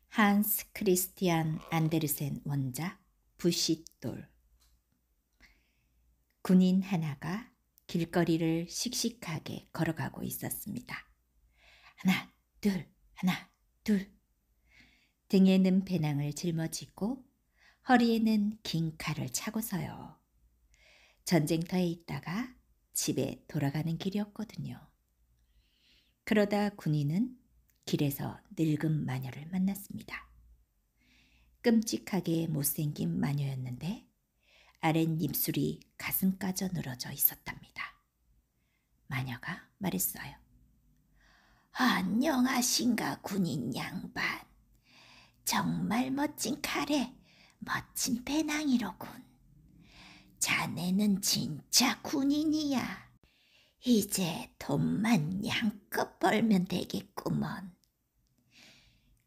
한스 크리스티안 안데르센 원작, 부싯돌. 군인 하나가 길거리를 씩씩하게 걸어가고 있었습니다. 하나, 둘, 하나, 둘. 등에는 배낭을 짊어지고 허리에는 긴 칼을 차고서요. 전쟁터에 있다가 집에 돌아가는 길이었거든요. 그러다 군인은 길에서 늙은 마녀를 만났습니다. 끔찍하게 못생긴 마녀였는데 아랫입술이 가슴까지 늘어져 있었답니다. 마녀가 말했어요. 안녕하신가 군인 양반. 정말 멋진 칼에 멋진 배낭이로군. 자네는 진짜 군인이야. 이제 돈만 양껏 벌면 되겠구먼.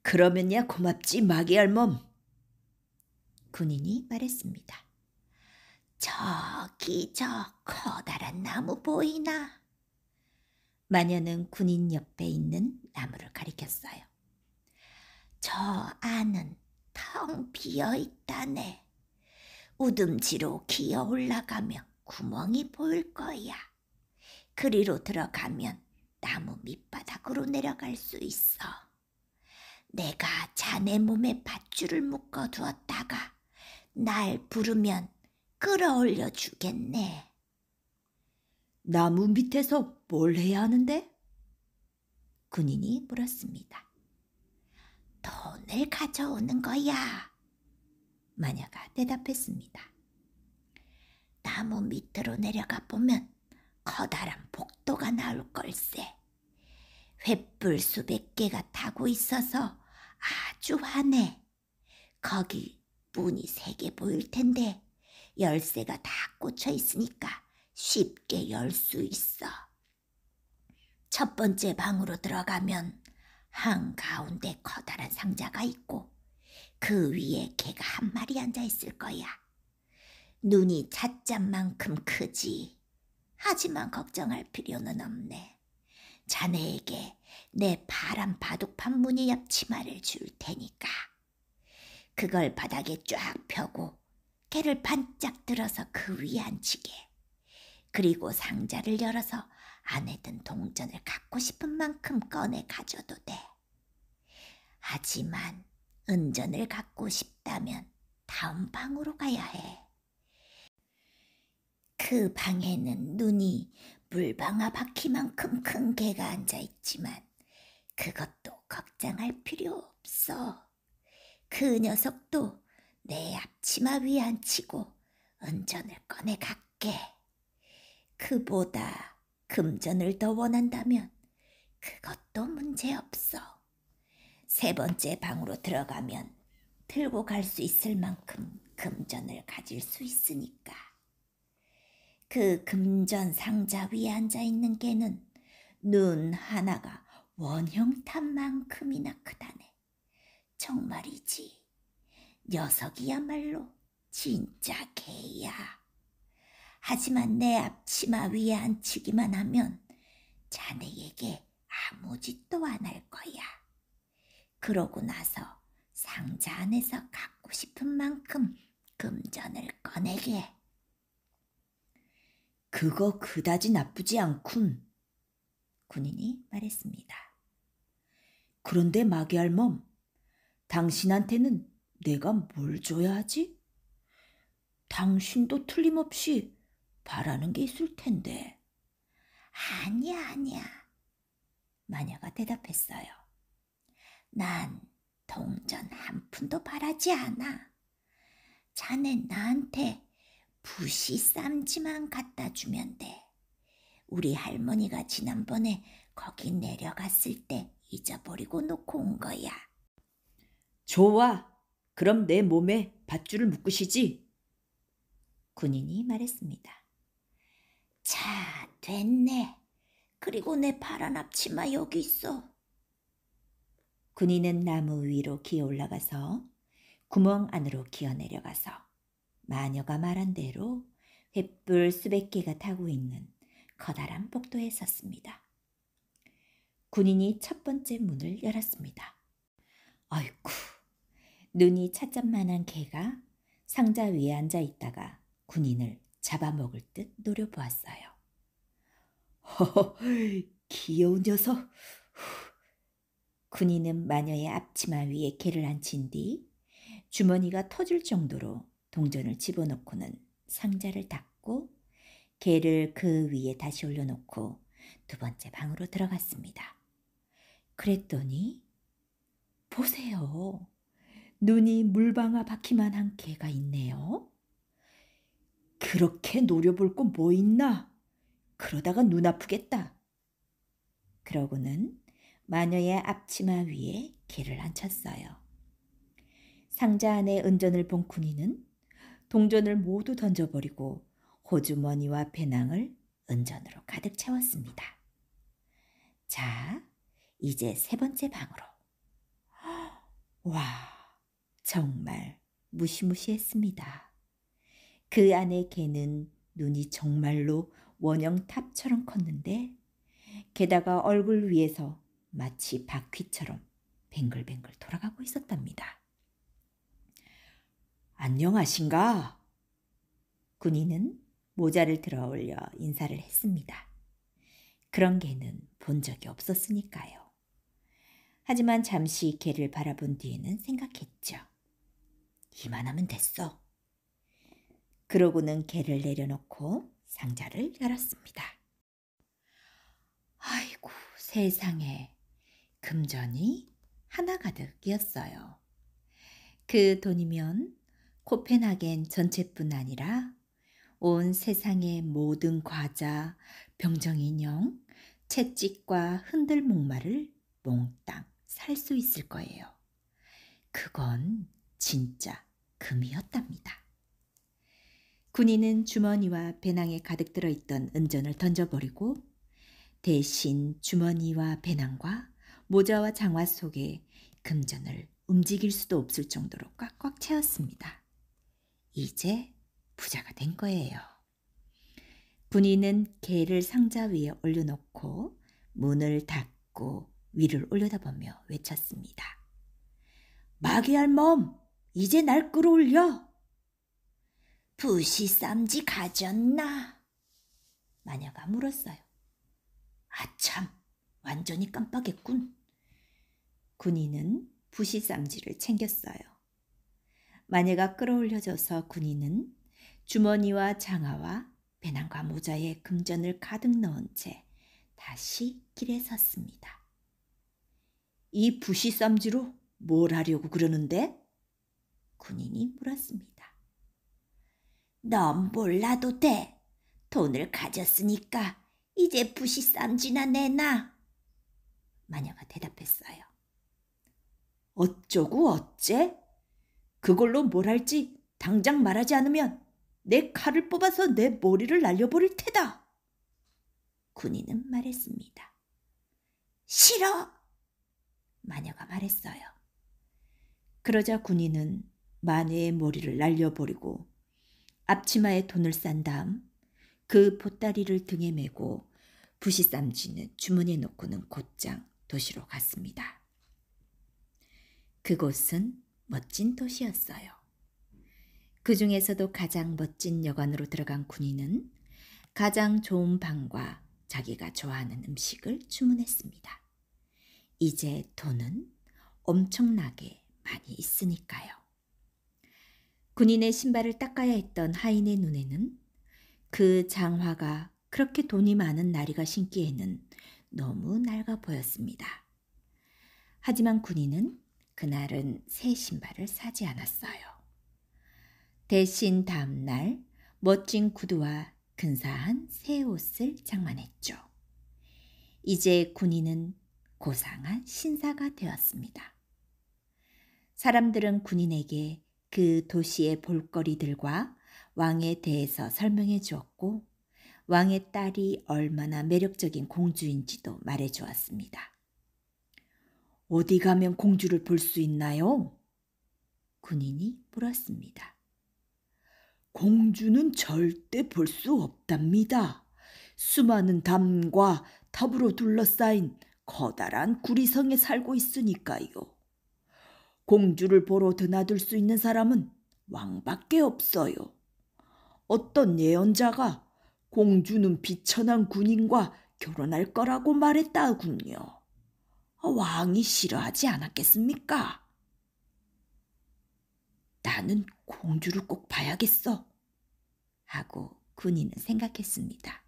그러면야 고맙지 마귀알몸. 군인이 말했습니다. 저기 저 커다란 나무 보이나? 마녀는 군인 옆에 있는 나무를 가리켰어요. 저 안은 텅 비어 있다네. 우듬지로 기어 올라가면 구멍이 보일 거야. 그리로 들어가면 나무 밑바닥으로 내려갈 수 있어. 내가 자네 몸에 밧줄을 묶어 두었다가 날 부르면 끌어올려 주겠네. 나무 밑에서 뭘 해야 하는데? 군인이 물었습니다. 돈을 가져오는 거야. 마녀가 대답했습니다. 나무 밑으로 내려가 보면 커다란 복도가 나올 걸세. 횃불 수백 개가 타고 있어서 아주 환해. 거기 문이 3개 보일 텐데 열쇠가 다 꽂혀 있으니까 쉽게 열 수 있어. 첫 번째 방으로 들어가면 한가운데 커다란 상자가 있고 그 위에 개가 한 마리 앉아 있을 거야. 눈이 찻잔만큼 크지. 하지만 걱정할 필요는 없네. 자네에게 내 파란 바둑판 무늬 앞치마를 줄 테니까. 그걸 바닥에 쫙 펴고 개를 반짝 들어서 그 위에 앉히게. 그리고 상자를 열어서 안에 든 동전을 갖고 싶은 만큼 꺼내 가져도 돼. 하지만 은전을 갖고 싶다면 다음 방으로 가야 해. 그 방에는 눈이 물방아 바퀴만큼 큰 개가 앉아있지만 그것도 걱정할 필요 없어. 그 녀석도 내 앞치마 위에 앉히고 은전을 꺼내 갈게. 그보다 금전을 더 원한다면 그것도 문제없어. 3번째 방으로 들어가면 들고 갈 수 있을 만큼 금전을 가질 수 있으니까. 그 금전 상자 위에 앉아있는 개는 눈 하나가 원형탄만큼이나 크다네. 정말이지. 녀석이야말로 진짜 개야. 하지만 내 앞치마 위에 앉히기만 하면 자네에게 아무 짓도 안 할 거야. 그러고 나서 상자 안에서 갖고 싶은 만큼 금전을 꺼내게. 그거 그다지 나쁘지 않군. 군인이 말했습니다. 그런데 마귀알몸, 당신한테는 내가 뭘 줘야 하지? 당신도 틀림없이 바라는 게 있을 텐데. 아니야. 마녀가 대답했어요. 난 동전 한 푼도 바라지 않아. 자네 나한테 붓이 쌈지만 갖다 주면 돼. 우리 할머니가 지난번에 거기 내려갔을 때 잊어버리고 놓고 온 거야. 좋아. 그럼 내 몸에 밧줄을 묶으시지. 군인이 말했습니다. 자, 됐네. 그리고 내 파란 앞치마 여기 있어. 군인은 나무 위로 기어 올라가서 구멍 안으로 기어 내려가서 마녀가 말한 대로 횃불 수백 개가 타고 있는 커다란 복도에 섰습니다. 군인이 첫 번째 문을 열었습니다. 아이쿠, 눈이 찻잔만한 개가 상자 위에 앉아 있다가 군인을 잡아먹을 듯 노려보았어요. 허허, 귀여운 녀석. 군인은 마녀의 앞치마 위에 개를 앉힌 뒤 주머니가 터질 정도로 동전을 집어넣고는 상자를 닫고 개를 그 위에 다시 올려놓고 두 번째 방으로 들어갔습니다. 그랬더니 보세요. 눈이 물방아 바퀴만 한 개가 있네요. 그렇게 노려볼 거 뭐 있나? 그러다가 눈 아프겠다. 그러고는 마녀의 앞치마 위에 개를 앉혔어요. 상자 안에 은전을 본 군인은 동전을 모두 던져버리고 호주머니와 배낭을 은전으로 가득 채웠습니다. 자, 이제 세 번째 방으로. 와, 정말 무시무시했습니다. 그 안의 개는 눈이 정말로 원형탑처럼 컸는데 게다가 얼굴 위에서 마치 바퀴처럼 뱅글뱅글 돌아가고 있었답니다. 안녕하신가? 군인은 모자를 들어 올려 인사를 했습니다. 그런 개는 본 적이 없었으니까요. 하지만 잠시 개를 바라본 뒤에는 생각했죠. 이만하면 됐어. 그러고는 개를 내려놓고 상자를 열었습니다. 아이고, 세상에 금전이 하나가득이었어요. 그 돈이면 코펜하겐 전체뿐 아니라 온 세상의 모든 과자, 병정인형, 채찍과 흔들 목마를 몽땅 살 수 있을 거예요. 그건 진짜 금이었답니다. 군인은 주머니와 배낭에 가득 들어있던 은전을 던져버리고 대신 주머니와 배낭과 모자와 장화 속에 금전을 움직일 수도 없을 정도로 꽉꽉 채웠습니다. 이제 부자가 된 거예요. 군인은 개를 상자 위에 올려놓고 문을 닫고 위를 올려다보며 외쳤습니다. 마귀알몸, 이제 날 끌어올려. 부시쌈지 가졌나? 마녀가 물었어요. 아참, 완전히 깜빡했군. 군인은 부시쌈지를 챙겼어요. 마녀가 끌어올려져서 군인은 주머니와 장화와 배낭과 모자에 금전을 가득 넣은 채 다시 길에 섰습니다. 이 부시쌈지로 뭘 하려고 그러는데? 군인이 물었습니다. 넌 몰라도 돼. 돈을 가졌으니까 이제 부시쌈지나 내놔. 마녀가 대답했어요. 어쩌고 어째? 그걸로 뭘 할지 당장 말하지 않으면 내 칼을 뽑아서 내 머리를 날려버릴 테다. 군인은 말했습니다. 싫어. 마녀가 말했어요. 그러자 군인은 마녀의 머리를 날려버리고 앞치마에 돈을 싼 다음 그 보따리를 등에 메고 부시쌈지는 주머니에 넣고는 곧장 도시로 갔습니다. 그곳은 멋진 도시였어요. 그 중에서도 가장 멋진 여관으로 들어간 군인은 가장 좋은 방과 자기가 좋아하는 음식을 주문했습니다. 이제 돈은 엄청나게 많이 있으니까요. 군인의 신발을 닦아야 했던 하인의 눈에는 그 장화가 그렇게 돈이 많은 나리가 신기에는 너무 낡아 보였습니다. 하지만 군인은 그날은 새 신발을 사지 않았어요. 대신 다음 날 멋진 구두와 근사한 새 옷을 장만했죠. 이제 군인은 고상한 신사가 되었습니다. 사람들은 군인에게 그 도시의 볼거리들과 왕에 대해서 설명해 주었고 왕의 딸이 얼마나 매력적인 공주인지도 말해 주었습니다. 어디 가면 공주를 볼 수 있나요? 군인이 물었습니다. 공주는 절대 볼 수 없답니다. 수많은 담과 탑으로 둘러싸인 커다란 구리성에 살고 있으니까요. 공주를 보러 드나들 수 있는 사람은 왕밖에 없어요. 어떤 예언자가 공주는 비천한 군인과 결혼할 거라고 말했다군요. 왕이 싫어하지 않았겠습니까? 나는 공주를 꼭 봐야겠어. 하고 군인은 생각했습니다.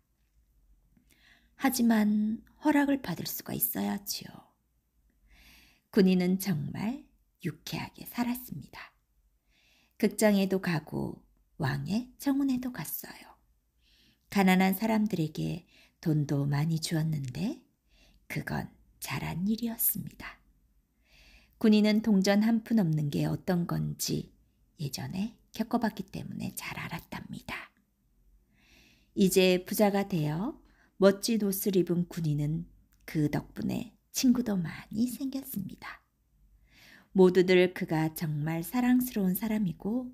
하지만 허락을 받을 수가 있어야지요. 군인은 정말 유쾌하게 살았습니다. 극장에도 가고 왕의 정원에도 갔어요. 가난한 사람들에게 돈도 많이 주었는데 그건 잘한 일이었습니다. 군인은 동전 한 푼 없는 게 어떤 건지 예전에 겪어봤기 때문에 잘 알았답니다. 이제 부자가 되어 멋진 옷을 입은 군인은 그 덕분에 친구도 많이 생겼습니다. 모두들 그가 정말 사랑스러운 사람이고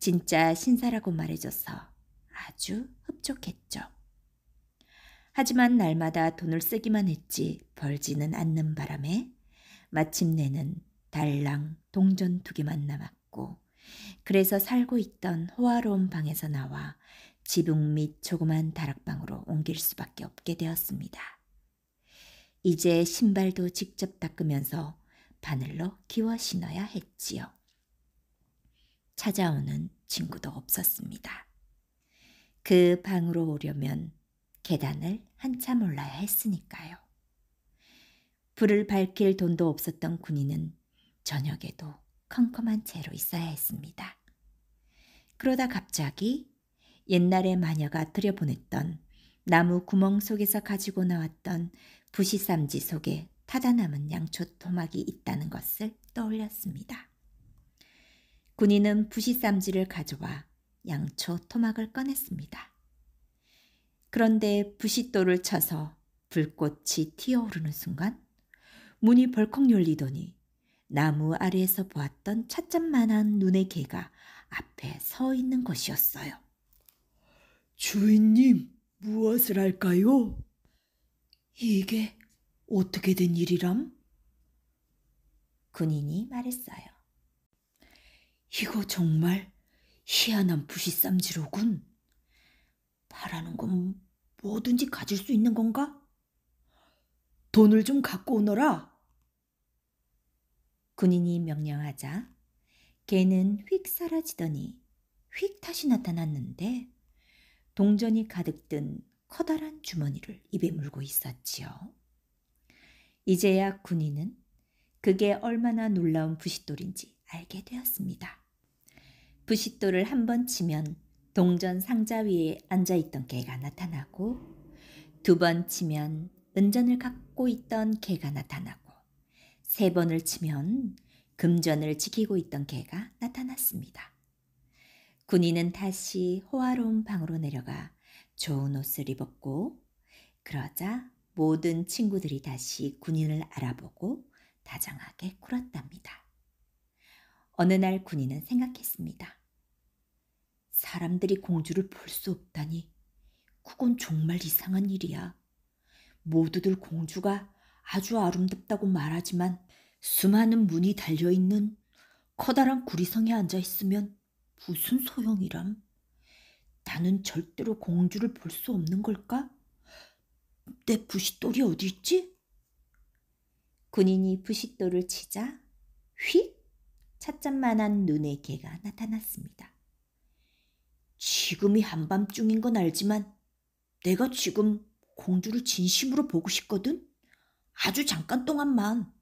진짜 신사라고 말해줘서 아주 흡족했죠. 하지만 날마다 돈을 쓰기만 했지 벌지는 않는 바람에 마침내는 달랑 동전 2개만 남았고 그래서 살고 있던 호화로운 방에서 나와 지붕 밑 조그만 다락방으로 옮길 수밖에 없게 되었습니다. 이제 신발도 직접 닦으면서 바늘로 기워 신어야 했지요. 찾아오는 친구도 없었습니다. 그 방으로 오려면 계단을 한참 올라야 했으니까요. 불을 밝힐 돈도 없었던 군인은 저녁에도 컴컴한 채로 있어야 했습니다. 그러다 갑자기 옛날에 마녀가 들여보냈던 나무 구멍 속에서 가지고 나왔던 부시쌈지 속에 타다 남은 양초 토막이 있다는 것을 떠올렸습니다. 군인은 부시쌈지를 가져와 양초 토막을 꺼냈습니다. 그런데 부싯돌을 쳐서 불꽃이 튀어오르는 순간 문이 벌컥 열리더니 나무 아래에서 보았던 찻잔만한 눈의 개가 앞에 서 있는 것이었어요. 주인님, 무엇을 할까요? 이게 어떻게 된 일이람? 군인이 말했어요. 이거 정말 희한한 부시쌈지로군. 바라는 건 뭐든지 가질 수 있는 건가? 돈을 좀 갖고 오너라. 군인이 명령하자 개는 휙 사라지더니 휙 다시 나타났는데 동전이 가득 든 커다란 주머니를 입에 물고 있었지요. 이제야 군인은 그게 얼마나 놀라운 부싯돌인지 알게 되었습니다. 부싯돌을 한 번 치면 동전 상자 위에 앉아있던 개가 나타나고 2번 치면 은전을 갖고 있던 개가 나타나고 3번을 치면 금전을 지키고 있던 개가 나타났습니다. 군인은 다시 호화로운 방으로 내려가 좋은 옷을 입었고 그러자 모든 친구들이 다시 군인을 알아보고 다정하게 굴었답니다. 어느 날 군인은 생각했습니다. 사람들이 공주를 볼 수 없다니 그건 정말 이상한 일이야. 모두들 공주가 아주 아름답다고 말하지만 수많은 문이 달려있는 커다란 구리성에 앉아있으면 무슨 소용이람? 나는 절대로 공주를 볼 수 없는 걸까? 내 부싯돌이 어디 있지? 군인이 부싯돌을 치자 휙 찻잔만한 눈의 개가 나타났습니다. 지금이 한밤중인 건 알지만 내가 지금 공주를 진심으로 보고 싶거든? 아주 잠깐 동안만.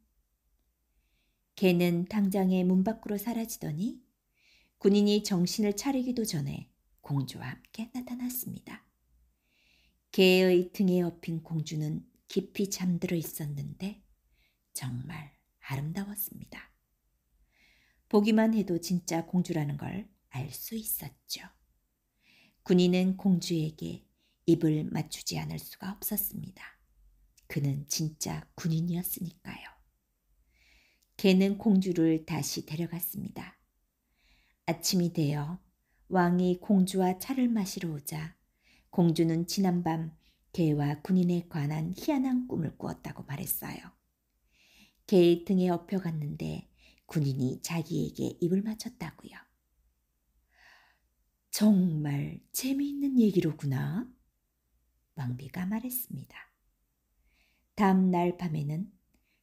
개는 당장에 문 밖으로 사라지더니 군인이 정신을 차리기도 전에 공주와 함께 나타났습니다. 개의 등에 업힌 공주는 깊이 잠들어 있었는데 정말 아름다웠습니다. 보기만 해도 진짜 공주라는 걸 알 수 있었죠. 군인은 공주에게 입을 맞추지 않을 수가 없었습니다. 그는 진짜 군인이었으니까요. 개는 공주를 다시 데려갔습니다. 아침이 되어 왕이 공주와 차를 마시러 오자 공주는 지난밤 개와 군인에 관한 희한한 꿈을 꾸었다고 말했어요. 개의 등에 엎혀갔는데 군인이 자기에게 입을 맞췄다고요. 정말 재미있는 얘기로구나, 왕비가 말했습니다. 다음 날 밤에는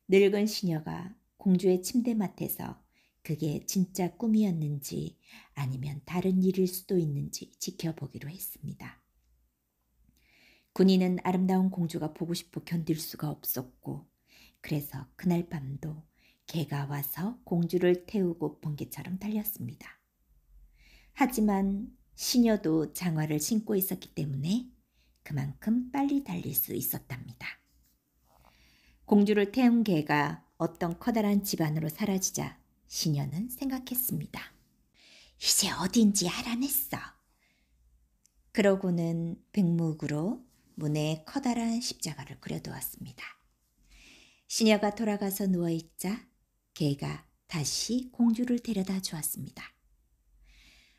늙은 시녀가 공주의 침대맡에서 그게 진짜 꿈이었는지 아니면 다른 일일 수도 있는지 지켜보기로 했습니다. 군인은 아름다운 공주가 보고 싶어 견딜 수가 없었고 그래서 그날 밤도 개가 와서 공주를 태우고 번개처럼 달렸습니다. 하지만 시녀도 장화를 신고 있었기 때문에 그만큼 빨리 달릴 수 있었답니다. 공주를 태운 개가 어떤 커다란 집 안으로 사라지자 시녀는 생각했습니다. 이제 어딘지 알아냈어. 그러고는 백묵으로 문에 커다란 십자가를 그려두었습니다. 시녀가 돌아가서 누워있자 개가 다시 공주를 데려다 주었습니다.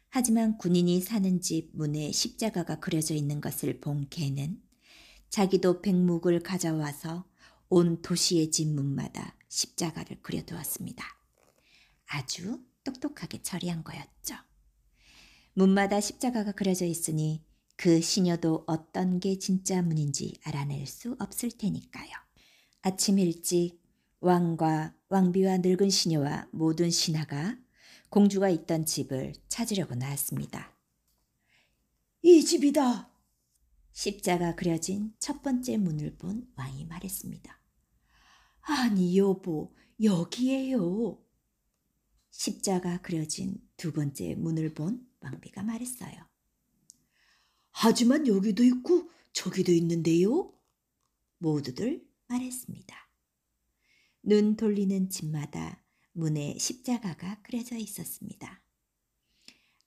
하지만 군인이 사는 집 문에 십자가가 그려져 있는 것을 본 개는 자기도 백묵을 가져와서 온 도시의 집 문마다 십자가를 그려두었습니다. 아주 똑똑하게 처리한 거였죠. 문마다 십자가가 그려져 있으니 그 시녀도 어떤 게 진짜 문인지 알아낼 수 없을 테니까요. 아침 일찍 왕과 왕비와 늙은 시녀와 모든 신하가 공주가 있던 집을 찾으려고 나왔습니다. 이 집이다. 십자가 그려진 첫 번째 문을 본 왕이 말했습니다. 아니 여보, 여기에요. 십자가 그려진 두 번째 문을 본 왕비가 말했어요. 하지만 여기도 있고 저기도 있는데요. 모두들 말했습니다. 눈 돌리는 집마다 문에 십자가가 그려져 있었습니다.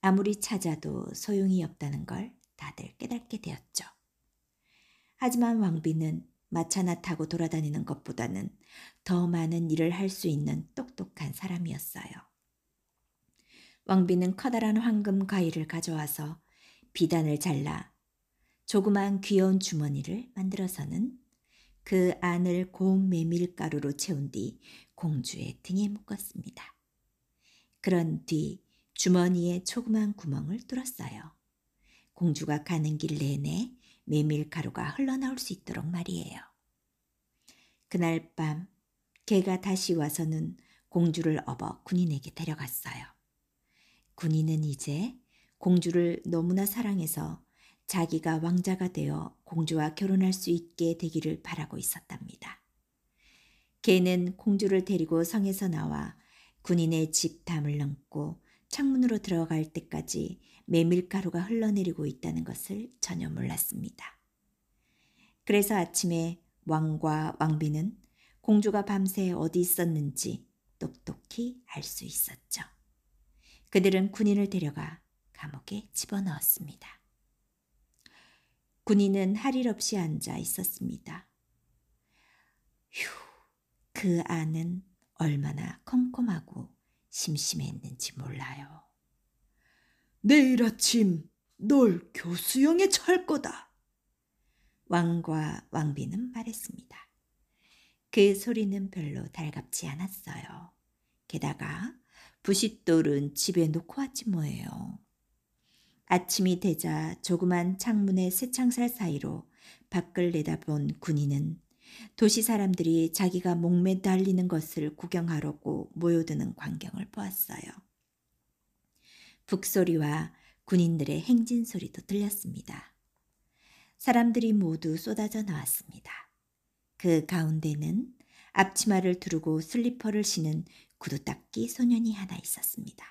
아무리 찾아도 소용이 없다는 걸 다들 깨닫게 되었죠. 하지만 왕비는 마차나 타고 돌아다니는 것보다는 더 많은 일을 할 수 있는 똑똑한 사람이었어요. 왕비는 커다란 황금 가위를 가져와서 비단을 잘라 조그만 귀여운 주머니를 만들어서는 그 안을 고운 메밀가루로 채운 뒤 공주의 등에 묶었습니다. 그런 뒤 주머니에 조그만 구멍을 뚫었어요. 공주가 가는 길 내내 메밀가루가 흘러나올 수 있도록 말이에요. 그날 밤 개가 다시 와서는 공주를 업어 군인에게 데려갔어요. 군인은 이제 공주를 너무나 사랑해서 자기가 왕자가 되어 공주와 결혼할 수 있게 되기를 바라고 있었답니다. 개는 공주를 데리고 성에서 나와 군인의 집 담을 넘고 창문으로 들어갈 때까지 메밀가루가 흘러내리고 있다는 것을 전혀 몰랐습니다. 그래서 아침에 왕과 왕비는 공주가 밤새 어디 있었는지 똑똑히 알 수 있었죠. 그들은 군인을 데려가 감옥에 집어넣었습니다. 군인은 할 일 없이 앉아 있었습니다. 휴, 그 안은 얼마나 컴컴하고 심심했는지 몰라요. 내일 아침 널 교수형에 처할 거다. 왕과 왕비는 말했습니다. 그 소리는 별로 달갑지 않았어요. 게다가 부싯돌은 집에 놓고 왔지 뭐예요. 아침이 되자 조그만 창문의 쇠창살 사이로 밖을 내다본 군인은 도시 사람들이 자기가 목매 달리는 것을 구경하려고 모여드는 광경을 보았어요. 북소리와 군인들의 행진 소리도 들렸습니다. 사람들이 모두 쏟아져 나왔습니다. 그 가운데는 앞치마를 두르고 슬리퍼를 신은 구두닦이 소년이 하나 있었습니다.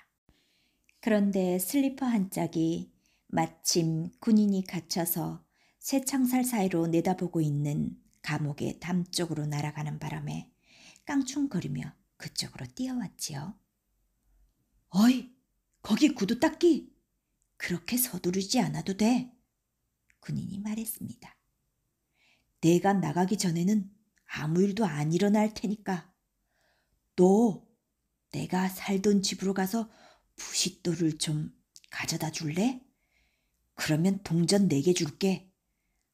그런데 슬리퍼 한 짝이 마침 군인이 갇혀서 쇠창살 사이로 내다보고 있는 감옥의 담 쪽으로 날아가는 바람에 깡충거리며 그쪽으로 뛰어왔지요. 어이, 거기 구두 닦기. 그렇게 서두르지 않아도 돼. 군인이 말했습니다. 내가 나가기 전에는 아무 일도 안 일어날 테니까. 너 내가 살던 집으로 가서 부싯돌을 좀 가져다 줄래? 그러면 동전 4개 줄게.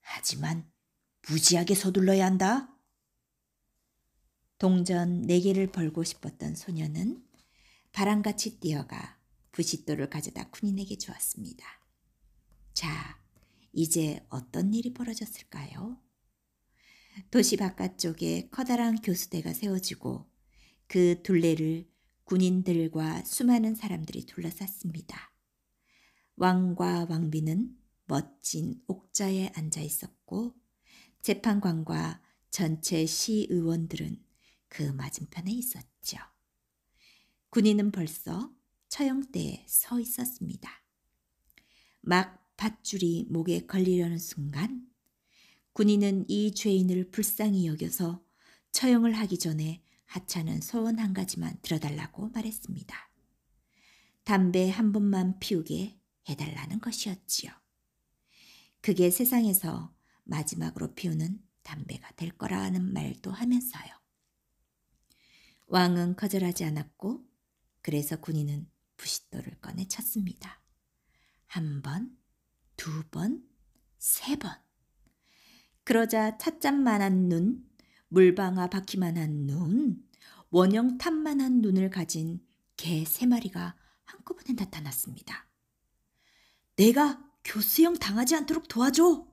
하지만 무지하게 서둘러야 한다. 동전 4개를 벌고 싶었던 소녀는 바람같이 뛰어가 부싯돌을 가져다 군인에게 주었습니다. 자, 이제 어떤 일이 벌어졌을까요? 도시 바깥쪽에 커다란 교수대가 세워지고 그 둘레를 군인들과 수많은 사람들이 둘러쌌습니다. 왕과 왕비는 멋진 옥자에 앉아 있었고 재판관과 전체 시의원들은 그 맞은편에 있었죠. 군인은 벌써 처형대에 서 있었습니다. 막 밧줄이 목에 걸리려는 순간 군인은 이 죄인을 불쌍히 여겨서 처형을 하기 전에 하찮은 소원 한 가지만 들어달라고 말했습니다. 담배 한 번만 피우게 해달라는 것이었지요. 그게 세상에서 마지막으로 피우는 담배가 될 거라는 말도 하면서요. 왕은 거절하지 않았고 그래서 군인은 부싯돌을 꺼내 쳤습니다. 1번, 2번, 3번. 그러자 찻잔만한 눈, 물방아 바퀴만한 눈, 원형 탑만한 눈을 가진 개 3마리가 한꺼번에 나타났습니다. 내가 교수형 당하지 않도록 도와줘.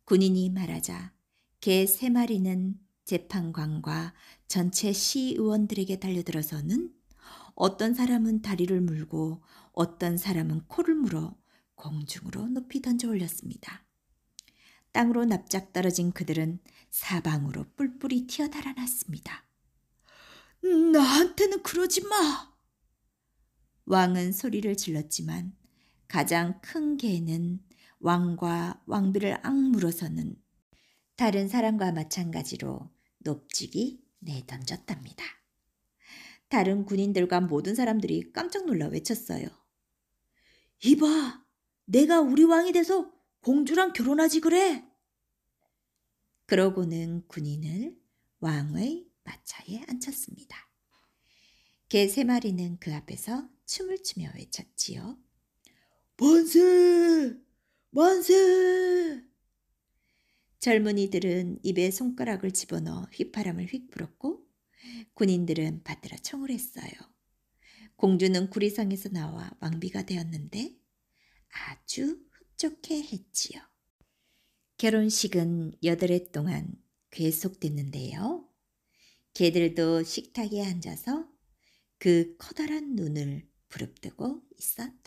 군인이 말하자 개 3마리는 재판관과 전체 시의원들에게 달려들어서는 어떤 사람은 다리를 물고 어떤 사람은 코를 물어 공중으로 높이 던져 올렸습니다. 땅으로 납작 떨어진 그들은 사방으로 뿔뿔이 튀어 달아났습니다. 나한테는 그러지 마. 왕은 소리를 질렀지만 가장 큰 개는 왕과 왕비를 악물어서는 다른 사람과 마찬가지로 높직이 내던졌답니다. 다른 군인들과 모든 사람들이 깜짝 놀라 외쳤어요. 이봐, 내가 우리 왕이 돼서 공주랑 결혼하지 그래. 그러고는 군인을 왕의 마차에 앉혔습니다. 개 3마리는 그 앞에서 춤을 추며 외쳤지요. 만세! 만세! 젊은이들은 입에 손가락을 집어넣어 휘파람을 휙 불었고 군인들은 받들어 총을 했어요. 공주는 구리성에서 나와 왕비가 되었는데 아주 흡족해 했지요. 결혼식은 8해 동안 계속됐는데요. 개들도 식탁에 앉아서 그 커다란 눈을 부릅뜨고 있었죠.